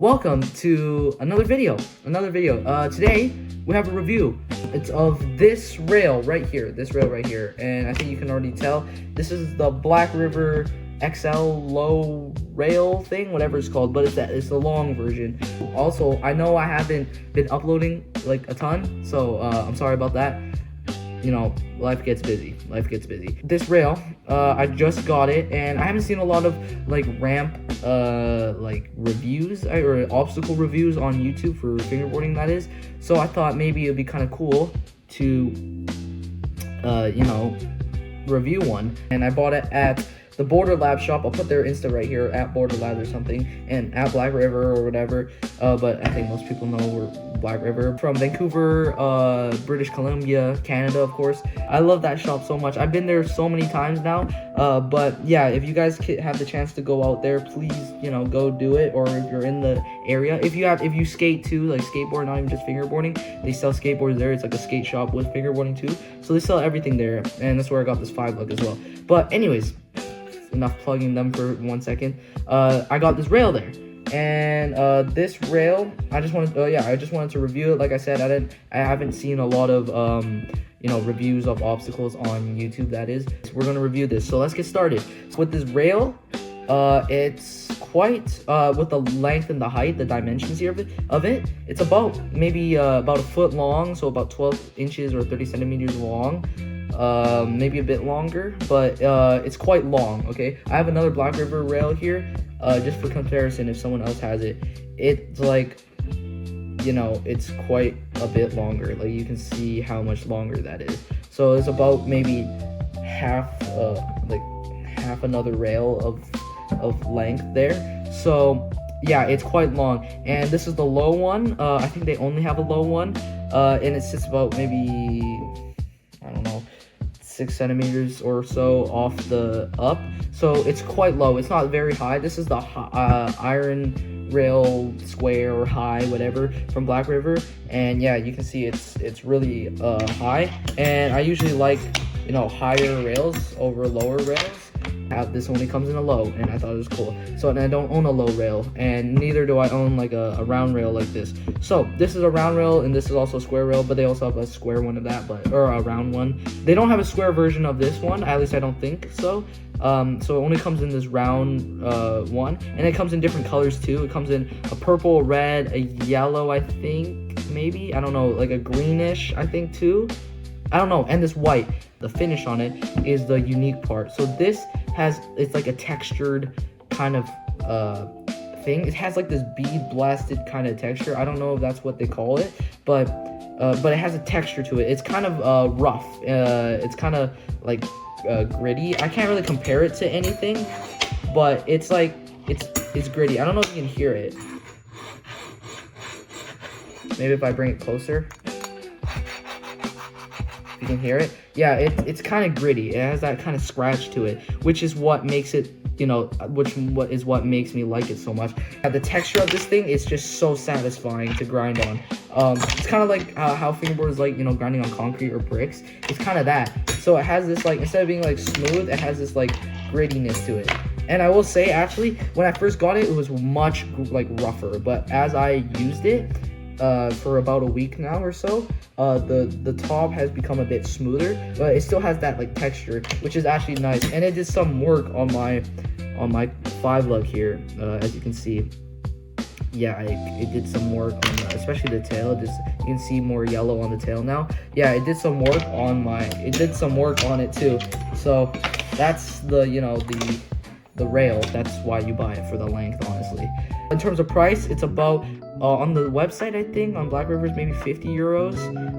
Welcome to another video. Today we have a review. It's of this rail right here, and I think you can already tell this is the Black River XL low rail thing, whatever it's called, but it's the long version. Also, I know I haven't been uploading like a ton, so I'm sorry about that. You know, life gets busy. This rail, I just got it, and I haven't seen a lot of like ramp like reviews or obstacle reviews on YouTube for fingerboarding, that is. So I thought maybe it'd be kind of cool to you know, review one, and I bought it at the Border Lab shop. I'll put their Insta right here, at Border Lab or something, and at Black River or whatever. But I think most people know we're Black River, from Vancouver, British Columbia, Canada, of course. I love that shop so much. I've been there so many times now. But yeah, if you guys have the chance to go out there, please, you know, go do it. Or if you're in the area, if you skate too, like skateboard, not even just fingerboarding, they sell skateboards there. It's like a skate shop with fingerboarding too. So they sell everything there, and that's where I got this 5 lug as well. But anyways, enough plugging them for 1 second. I got this rail there, and this rail, I just wanted to review it. Like I said, I haven't seen a lot of you know, reviews of obstacles on YouTube, that is. So we're gonna review this, so let's get started. So with this rail, it's quite with the length and the height, the dimensions here of it, it's about maybe about a foot long, so about 12 inches or 30 centimeters long. Maybe a bit longer, but it's quite long. Okay, I have another Black River rail here, just for comparison. If someone else has it, it's like, you know, it's quite a bit longer. Like, you can see how much longer that is. So it's about maybe half another rail of length there. So yeah, it's quite long, and this is the low one. I think they only have a low one, and it sits about maybe, I don't know, 6 centimeters or so off the up, so it's quite low. It's not very high. This is the iron rail square or high, whatever, from Black River, and yeah, you can see it's really high, and I usually like, you know, higher rails over lower rails. This only comes in a low, and I thought it was cool. So, and I don't own a low rail, and neither do I own like a round rail like this. So this is a round rail, and this is also a square rail, but they also have a square one of that, or a round one. They don't have a square version of this one, at least I don't think so. So it only comes in this round one, and it comes in different colors too. It comes in a purple, red, a yellow, I think, maybe, I don't know, like a greenish, I think too, I don't know, and this white. The finish on it is the unique part. So this it's like a textured kind of thing. It has like this bead blasted kind of texture. I don't know if that's what they call it, but it has a texture to it. It's kind of rough. It's kind of like gritty. I can't really compare it to anything, but it's like it's gritty. I don't know if you can hear it. Maybe if I bring it closer, you can hear it. Yeah, it's kind of gritty. It has that kind of scratch to it, which is what makes it, you know, what makes me like it so much. The texture of this thing is just so satisfying to grind on. It's kind of like how fingerboard is like, you know, grinding on concrete or bricks. It's kind of that. So it has this, like, instead of being like smooth, it has this like grittiness to it. And I will say, actually, when I first got it, it was much like rougher, but as I used it for about a week now or so, the top has become a bit smoother, but it still has that like texture, which is actually nice. And it did some work on my 5 lug here, as you can see. Yeah, it did some work on especially the tail. Just, you can see more yellow on the tail now. Yeah, it did some work on it too. So that's the, you know, the rail. That's why you buy it, for the length, honestly. In terms of price, it's about on the website, I think on Black River's maybe 50 euros.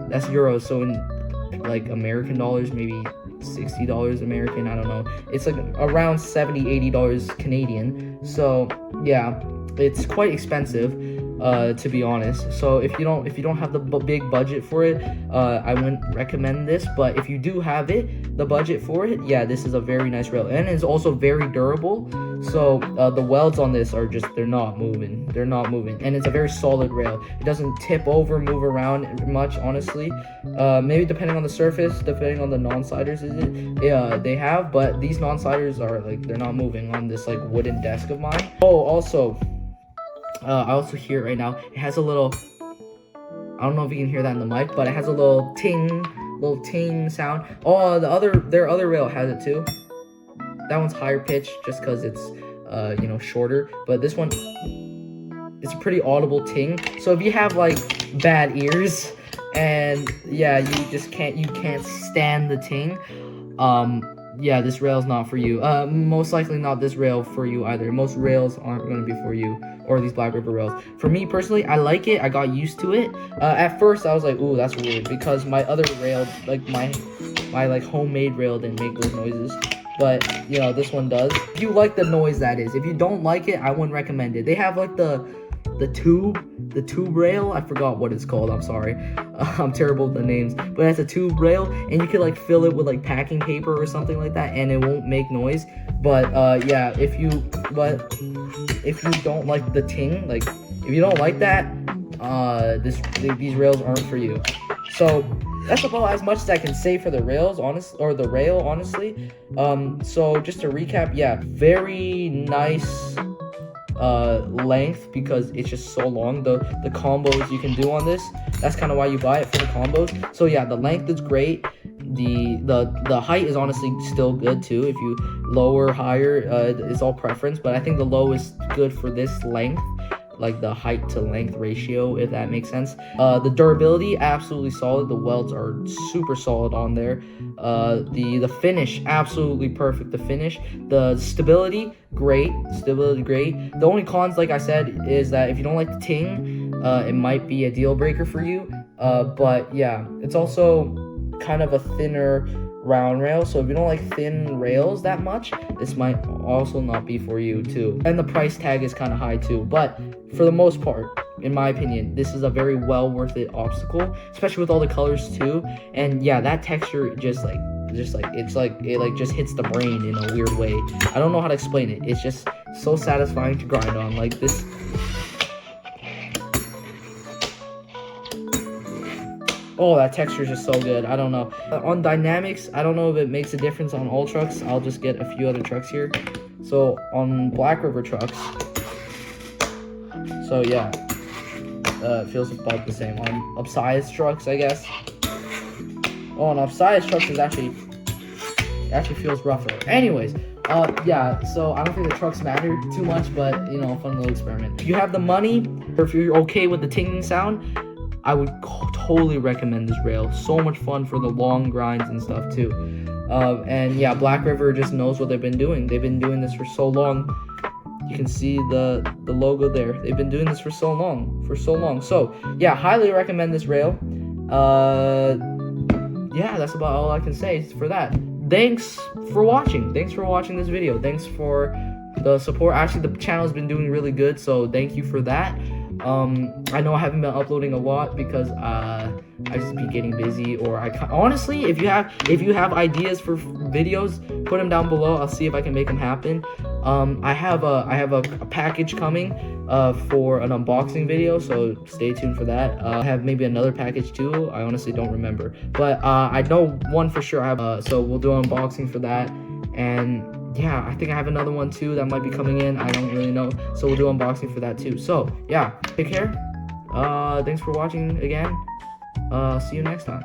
That's euros, so in like American dollars, maybe $60 American, I don't know. It's like around $70-$80 Canadian. So yeah, it's quite expensive, to be honest. So if you don't have the big budget for it, I wouldn't recommend this. But if you do have the budget for it, yeah, this is a very nice rail, and it's also very durable. So the welds on this are just, they're not moving, and it's a very solid rail. It doesn't tip over, move around much, honestly. Maybe depending on the surface, depending on the non-sliders they have, but these non-sliders are like, they're not moving on this like wooden desk of mine. Oh, also, I also hear it right now. It has a little, I don't know if you can hear that in the mic, but it has a little ting sound. Oh, their other rail has it too. That one's higher pitched just because it's you know, shorter, but this one, it's a pretty audible ting. So if you have like bad ears and yeah, you can't stand the ting, yeah, this rail's not for you. Most likely not this rail for you either. Most rails aren't going to be for you, or these Black River rails. For me personally, I like it. I got used to it. At first, I was like, ooh, that's weird, because my other rail, like my like homemade rail, didn't make those noises. But you know, this one does. If you like the noise, that is. If you don't like it, I wouldn't recommend it. They have like the tube rail. I forgot what it's called. I'm sorry. I'm terrible with the names, but it's a tube rail, and you could like fill it with like packing paper or something like that, and it won't make noise. But yeah, if you don't like the ting, like if you don't like that, these rails aren't for you. So that's about as much as I can say for the rails, honestly. So just to recap, yeah, very nice length, because it's just so long. The combos you can do on this, that's kind of why you buy it, for the combos. So yeah, the length is great. The height is honestly still good too. If you lower, higher, it's all preference, but I think the low is good for this length, like the height to length ratio, if that makes sense. The durability, absolutely solid. The welds are super solid on there. The finish, absolutely perfect. The finish, the stability, great. The only cons, like I said, is that if you don't like the ting, it might be a deal breaker for you. But yeah, it's also kind of a thinner round rail, so if you don't like thin rails that much, this might also not be for you too. And the price tag is kind of high too, but for the most part, in my opinion, this is a very well worth it obstacle, especially with all the colors too. And yeah, that texture it just hits the brain in a weird way. I don't know how to explain it. It's just so satisfying to grind on. Like this. Oh, that texture is just so good. I don't know. On dynamics, I don't know if it makes a difference on all trucks. I'll just get a few other trucks here. So on Black River trucks, so yeah, it feels about the same. On upsized trucks, I guess. Oh, on upsized trucks is actually feels rougher. Anyways, yeah, so I don't think the trucks matter too much, but you know, fun little experiment. If you have the money, or if you're okay with the tinging sound, I would totally recommend this rail. So much fun for the long grinds and stuff too. And yeah, Black River just knows what they've been doing. They've been doing this for so long. You can see the logo there. They've been doing this for so long. So yeah, highly recommend this rail. Yeah, that's about all I can say for that. Thanks for watching this video. Thanks for the support. Actually, the channel's been doing really good, so thank you for that. I know I haven't been uploading a lot because I just be getting busy, or honestly, if you have ideas for videos, put them down below. I'll see if I can make them happen. I have a package coming for an unboxing video, so stay tuned for that. I have maybe another package too. I honestly don't remember, but I know one for sure. So we'll do an unboxing for that, and yeah, I think I have another one too that might be coming in. I don't really know, so we'll do unboxing for that too. So yeah, take care. Thanks for watching again. See you next time.